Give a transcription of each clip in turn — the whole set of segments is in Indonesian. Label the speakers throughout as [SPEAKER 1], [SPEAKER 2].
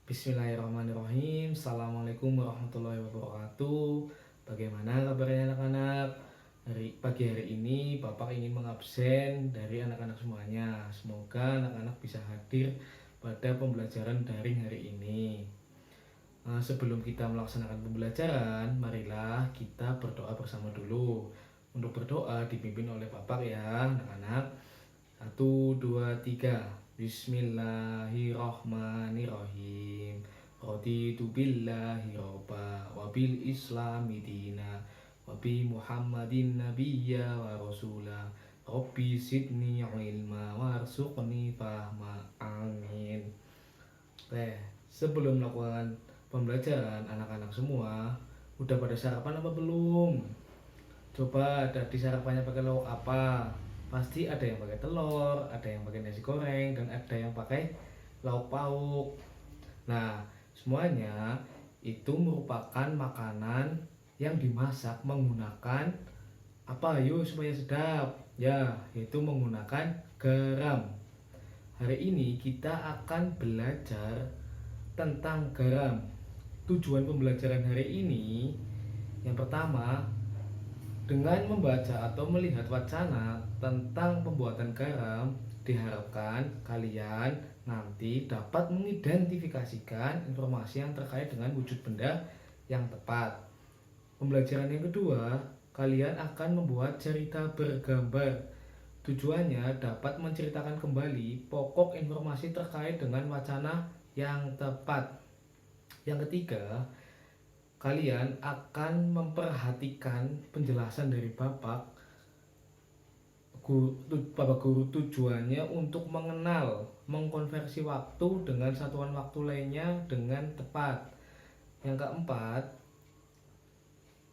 [SPEAKER 1] Bismillahirrahmanirrahim. Assalamualaikum warahmatullahi wabarakatuh. Bagaimana kabarnya anak-anak? Pagi hari ini Bapak ingin mengabsen dari anak-anak semuanya. Semoga anak-anak bisa hadir pada pembelajaran daring hari ini. Sebelum kita melaksanakan pembelajaran, marilah kita berdoa bersama dulu. Untuk berdoa dipimpin oleh Bapak ya anak-anak. 1, 2, 3. Bismillahirrahmanirrahim. Raditu billahi robba wa bil islami dina wa bi muhammadin nabiyya wa rasula. Rabbi sidni ilma warzuqni fahma. Amin. Sebelum melakukan pembelajaran, anak-anak semua udah pada sarapan apa belum? Coba ada di sarapannya pakai lauk apa? Pasti ada yang pakai telur, ada yang pakai nasi goreng, dan ada yang pakai lauk pauk. Nah, semuanya itu merupakan makanan yang dimasak menggunakan apa? Yuk supaya sedap. Ya, yaitu menggunakan garam. Hari ini kita akan belajar tentang garam. Tujuan pembelajaran hari ini yang pertama, dengan membaca atau melihat wacana tentang pembuatan garam, diharapkan kalian nanti dapat mengidentifikasikan informasi yang terkait dengan wujud benda yang tepat. Pembelajaran yang kedua, kalian akan membuat cerita bergambar. Tujuannya dapat menceritakan kembali pokok informasi terkait dengan wacana yang tepat. Yang ketiga, kalian akan memperhatikan penjelasan dari Bapak Guru. Tujuannya untuk mengenal, mengkonversi waktu dengan satuan waktu lainnya dengan tepat. Yang keempat,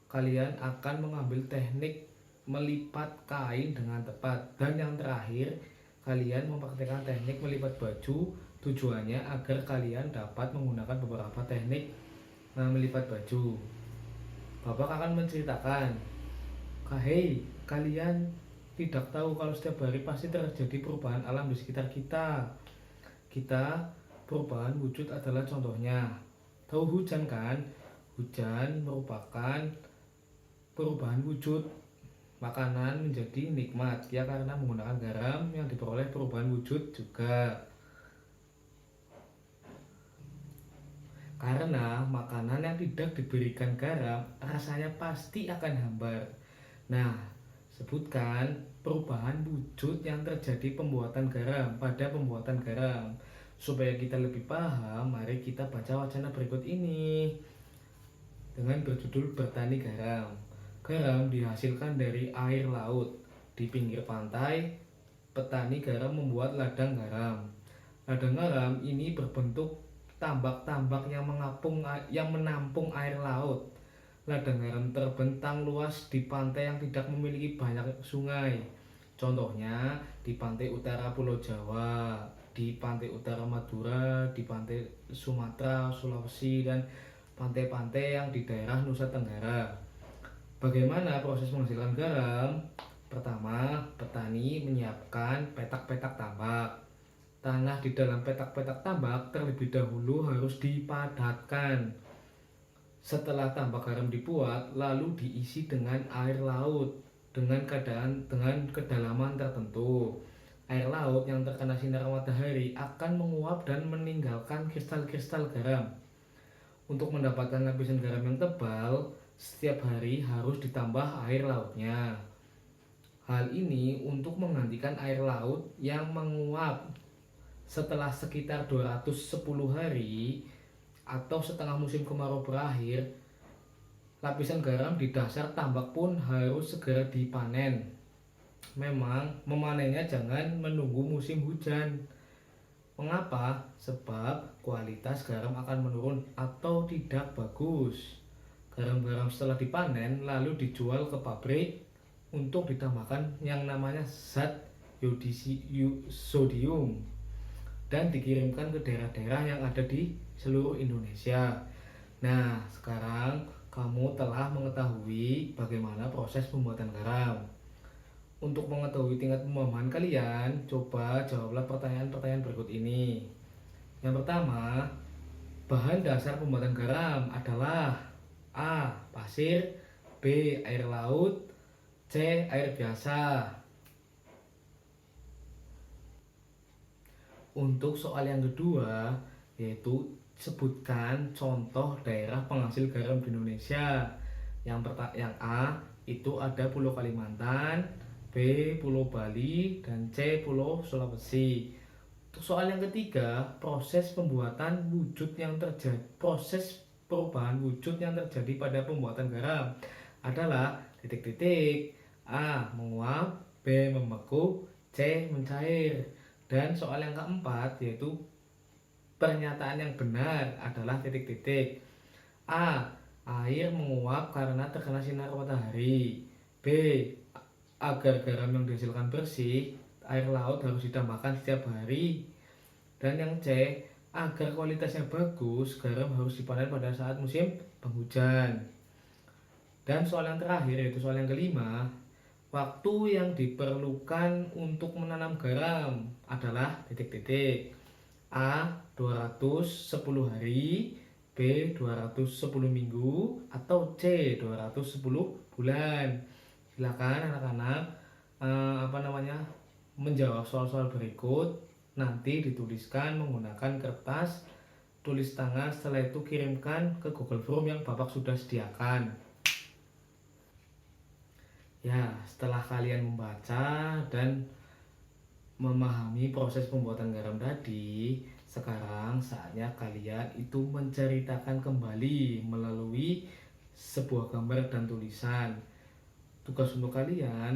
[SPEAKER 1] kalian akan mengambil teknik melipat kain dengan tepat. Dan yang terakhir, kalian mempraktikkan teknik melipat baju. Tujuannya agar kalian dapat menggunakan beberapa teknik melipat baju. Bapak akan menceritakan, hei, kalian tidak tahu kalau setiap hari pasti terjadi perubahan alam di sekitar kita. Perubahan wujud adalah contohnya. Tahu hujan kan? Hujan merupakan perubahan wujud makanan menjadi nikmat, ya, karena menggunakan garam yang diperoleh perubahan wujud juga. Karena makanan yang tidak diberikan garam rasanya pasti akan hambar. Nah, sebutkan perubahan wujud yang terjadi pada pembuatan garam. Supaya kita lebih paham, mari kita baca wacana berikut ini dengan berjudul Bertani Garam. Garam dihasilkan dari air laut. Di pinggir pantai, petani garam membuat ladang garam. Ladang garam ini berbentuk tambak-tambak yang menampung air laut. Ladang garam terbentang luas di pantai yang tidak memiliki banyak sungai. Contohnya di pantai utara Pulau Jawa, di pantai utara Madura, di pantai Sumatera, Sulawesi, dan pantai-pantai yang di daerah Nusa Tenggara. Bagaimana proses menghasilkan garam? Pertama, petani menyiapkan petak-petak tambak. Tanah di dalam petak-petak tambak terlebih dahulu harus dipadatkan. Setelah tambak garam dibuat, lalu diisi dengan air laut dengan kedalaman tertentu. Air laut yang terkena sinar matahari akan menguap dan meninggalkan kristal-kristal garam. Untuk mendapatkan lapisan garam yang tebal, setiap hari harus ditambah air lautnya. Hal ini untuk menggantikan air laut yang menguap. Setelah sekitar 210 hari atau setengah musim kemarau berakhir, lapisan garam di dasar tambak pun harus segera dipanen. Memang memanennya jangan menunggu musim hujan. Mengapa? Sebab kualitas garam akan menurun atau tidak bagus. Garam-garam setelah dipanen lalu dijual ke pabrik untuk ditambahkan yang namanya zat sodium dan dikirimkan ke daerah-daerah yang ada di seluruh Indonesia. Nah, sekarang kamu telah mengetahui bagaimana proses pembuatan garam. Untuk mengetahui tingkat pemahaman kalian, coba jawablah pertanyaan-pertanyaan berikut ini. Yang pertama, Bahan dasar pembuatan garam adalah A. Pasir, B. Air laut, C. Air biasa. Untuk soal yang kedua, yaitu sebutkan contoh daerah penghasil garam di Indonesia. Yang A itu ada Pulau Kalimantan, B. Pulau Bali, dan C. Pulau Sulawesi. Untuk soal yang ketiga, proses perubahan wujud yang terjadi pada pembuatan garam adalah titik-titik. A. Menguap, B. Membeku, C. Mencair. Dan soal yang keempat, yaitu pernyataan yang benar adalah titik-titik. A. Air menguap karena terkena sinar matahari. B. Agar garam yang dihasilkan bersih, air laut harus ditambahkan setiap hari. Dan yang C. Agar kualitasnya bagus, garam harus dipanen pada saat musim penghujan. Dan soal yang terakhir, yaitu soal yang kelima, waktu yang diperlukan untuk menanam garam adalah titik-titik. A. 210 hari, B. 210 minggu, atau C. 210 bulan. Silakan anak-anak menjawab soal-soal berikut. Nanti dituliskan menggunakan kertas tulis tangan, setelah itu kirimkan ke Google Form yang Bapak sudah sediakan. Ya, setelah kalian membaca dan memahami proses pembuatan garam tadi, sekarang saatnya kalian itu menceritakan kembali melalui sebuah gambar dan tulisan. Tugas untuk kalian,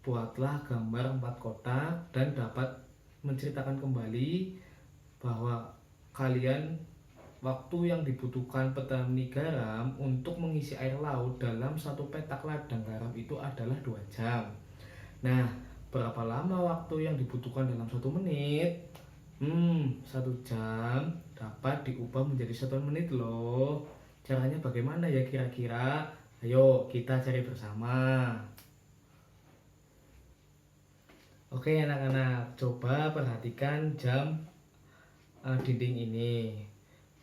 [SPEAKER 1] buatlah gambar 4 kotak dan dapat menceritakan kembali bahwa waktu yang dibutuhkan petani garam untuk mengisi air laut dalam satu petak ladang garam itu adalah 2 jam. Nah, berapa lama waktu yang dibutuhkan dalam 1 menit? 1 jam dapat diubah menjadi 1 menit loh. Caranya bagaimana ya kira-kira? Ayo kita cari bersama. Oke anak-anak, coba perhatikan jam dinding ini.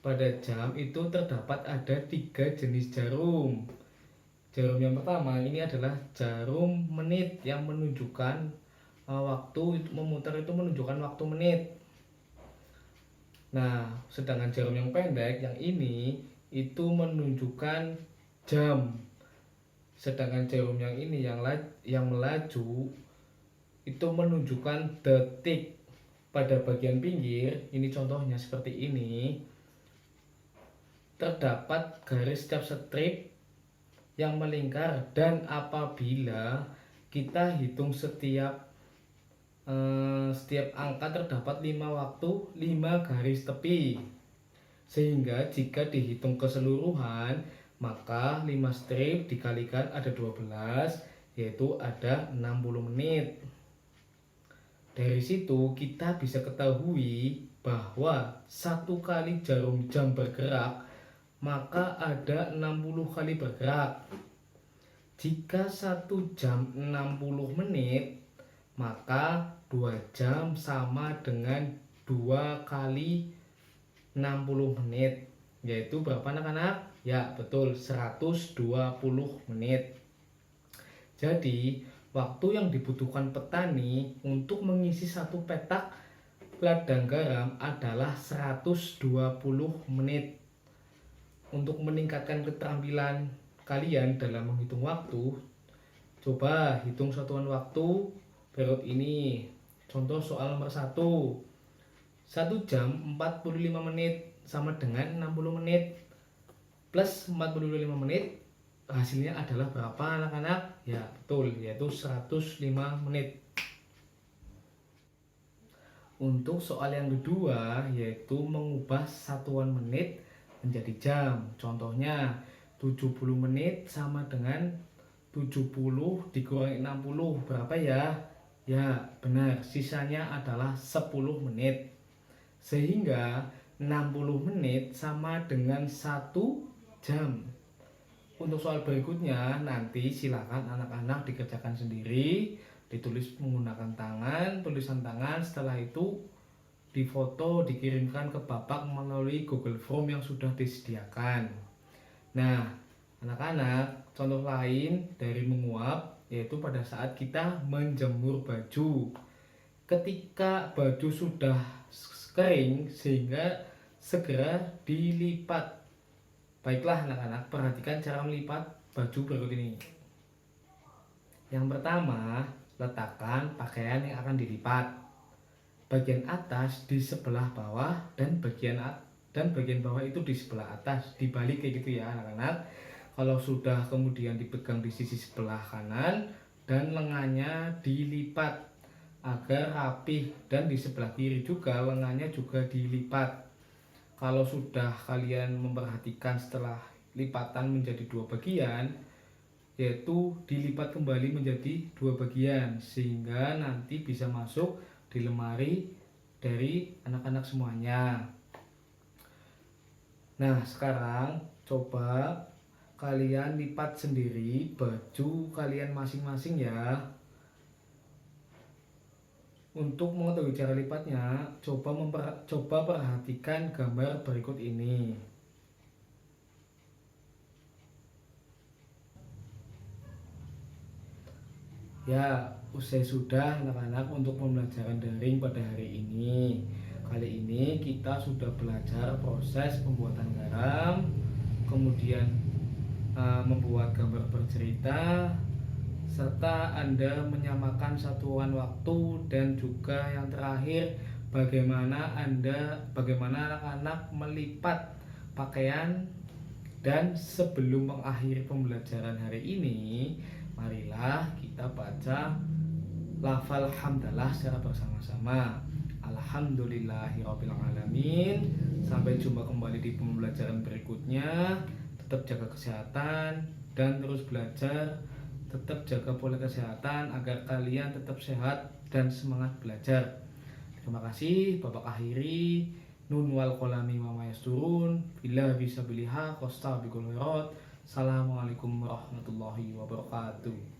[SPEAKER 1] Pada jam itu terdapat ada 3 jenis jarum. Jarum yang pertama ini adalah jarum menit yang menunjukkan waktu, memutar itu menunjukkan waktu menit. Nah, sedangkan jarum yang pendek yang ini itu menunjukkan jam. Sedangkan jarum yang ini yang melaju itu menunjukkan detik. Pada bagian pinggir, ini contohnya seperti ini, terdapat garis setiap strip yang melingkar, dan apabila kita hitung setiap angka terdapat 5 waktu, 5 garis tepi. Sehingga jika dihitung keseluruhan, maka 5 strip dikalikan ada 12, yaitu ada 60 menit. Dari situ kita bisa ketahui bahwa 1 kali jarum jam bergerak, maka ada 60 kali bergerak. Jika 1 jam 60 menit, maka 2 jam sama dengan 2 kali 60 menit. Yaitu berapa anak-anak? Ya betul, 120 menit. Jadi waktu yang dibutuhkan petani untuk mengisi 1 petak ladang garam adalah 120 menit. Untuk meningkatkan keterampilan kalian dalam menghitung waktu, coba hitung satuan waktu berikut ini. Contoh soal nomor 1. 1 jam 45 menit sama dengan 60 menit plus 45 menit, hasilnya adalah berapa anak-anak? Ya betul, yaitu 105 menit. Untuk soal yang kedua, yaitu mengubah satuan menit menjadi jam. Contohnya 70 menit sama dengan 70 dikurangi 60, berapa ya? Ya benar, sisanya adalah 10 menit. Sehingga 60 menit sama dengan 1 jam. Untuk soal berikutnya nanti silakan anak-anak dikerjakan sendiri, ditulis menggunakan tulisan tangan. Setelah itu difoto, dikirimkan ke Bapak melalui Google Form yang sudah disediakan. Nah, anak-anak, contoh lain dari menguap yaitu pada saat kita menjemur baju. Ketika baju sudah kering sehingga segera dilipat. Baiklah anak-anak, perhatikan cara melipat baju berikut ini. Yang pertama, letakkan pakaian yang akan dilipat. Bagian atas di sebelah bawah dan bagian bawah itu di sebelah atas, dibalik kayak gitu ya anak-anak. Kalau sudah kemudian dipegang di sisi sebelah kanan dan lengannya dilipat agar rapih, dan di sebelah kiri juga lengannya juga dilipat. Kalau sudah kalian memperhatikan setelah lipatan menjadi dua bagian, yaitu dilipat kembali menjadi dua bagian sehingga nanti bisa masuk di lemari dari anak-anak semuanya. Nah, sekarang coba kalian lipat sendiri baju kalian masing-masing ya. Untuk mengetahui cara lipatnya, coba perhatikan gambar berikut ini. Ya, usai sudah anak-anak untuk pembelajaran daring pada hari ini. Kali ini kita sudah belajar proses pembuatan garam, kemudian membuat gambar bercerita, serta Anda menyamakan satuan waktu, dan juga yang terakhir bagaimana anak-anak melipat pakaian. Dan sebelum mengakhiri pembelajaran hari ini, marilah kita baca lafal hamdalah secara bersama-sama. Alhamdulillahirrabbilalamin. Sampai jumpa kembali di pembelajaran berikutnya. Tetap jaga kesehatan dan terus belajar. Tetap jaga pola kesehatan agar kalian tetap sehat dan semangat belajar. Terima kasih. Babak akhiri. Nun wal kolami wa ma yasturun. Bila bisa biliha kosta bikul khairat. Assalamualaikum warahmatullahi wabarakatuh.